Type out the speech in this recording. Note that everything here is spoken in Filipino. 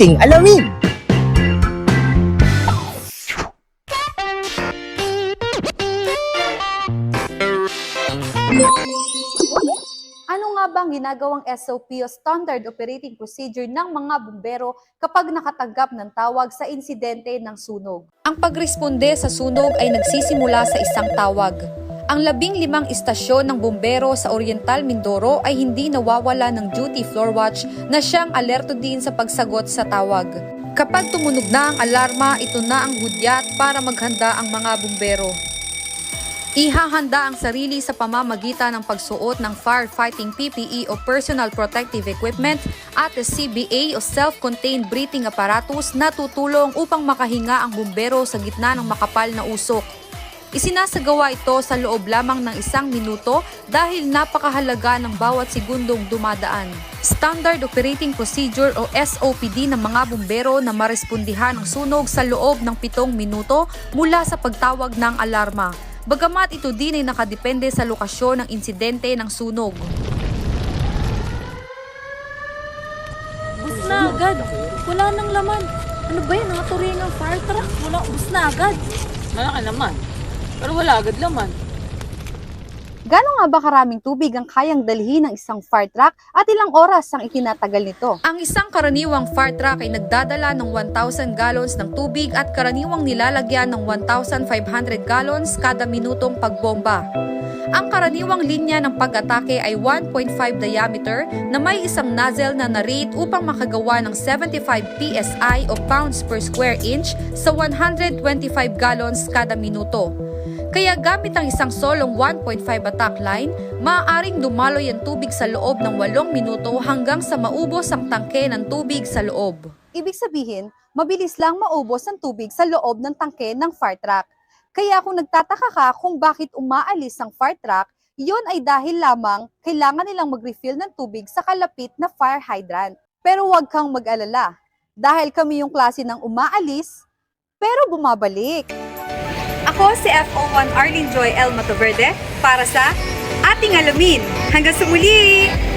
ating alamin. Ano nga bang ginagawang SOP o Standard Operating Procedure ng mga bumbero kapag nakatanggap ng tawag sa insidente ng sunog? Ang pagresponde sa sunog ay nagsisimula sa isang tawag. Ang 15 istasyon ng bumbero sa Oriental Mindoro ay hindi nawawala ng duty floor watch na siyang alerto din sa pagsagot sa tawag. Kapag tumunog na ang alarma, ito na ang hudyat para maghanda ang mga bumbero. Ihahanda ang sarili sa pamamagitan ng pagsuot ng firefighting PPE o Personal Protective Equipment at CBA o Self-Contained Breathing Apparatus na tutulong upang makahinga ang bumbero sa gitna ng makapal na usok. Isinasagawa ito sa loob lamang ng 1 minuto dahil napakahalaga ng bawat segundong dumadaan. Standard Operating Procedure o SOPD ng mga bumbero na marespondihan ang sunog sa loob ng 7 minuto mula sa pagtawag ng alarma. Bagamat ito din ay nakadepende sa lokasyon ng insidente ng sunog. Bus na agad. Wala nang laman. Ano ba yan? Nakaturing ang fire truck. Wala, bus na agad. Malaki naman. Pero wala agad laman. Gano'n nga ba karaming tubig ang kayang dalhin ng isang fire truck at ilang oras ang itinatagal nito? Ang isang karaniwang fire truck ay nagdadala ng 1,000 gallons ng tubig at karaniwang nilalagyan ng 1,500 gallons kada minutong pagbomba. Ang karaniwang linya ng pag-atake ay 1.5 diameter na may isang nozzle na narate upang makagawa ng 75 psi o pounds per square inch sa 125 gallons kada minuto. Kaya gamit ang isang solong 1.5 attack line, maaaring dumaloy ang tubig sa loob ng 8 minuto hanggang sa maubos ang tangke ng tubig sa loob. Ibig sabihin, mabilis lang maubos ang tubig sa loob ng tangke ng fire truck. Kaya kung nagtataka ka kung bakit umaalis ang fire truck, yun ay dahil lamang kailangan nilang mag-refill ng tubig sa kalapit na fire hydrant. Pero huwag kang mag-alala, dahil kami yung klase ng umaalis, pero bumabalik. Ako si FO1 Arlene Joy L. Mataverde para sa Ating Alamin. Hanggang sa muli!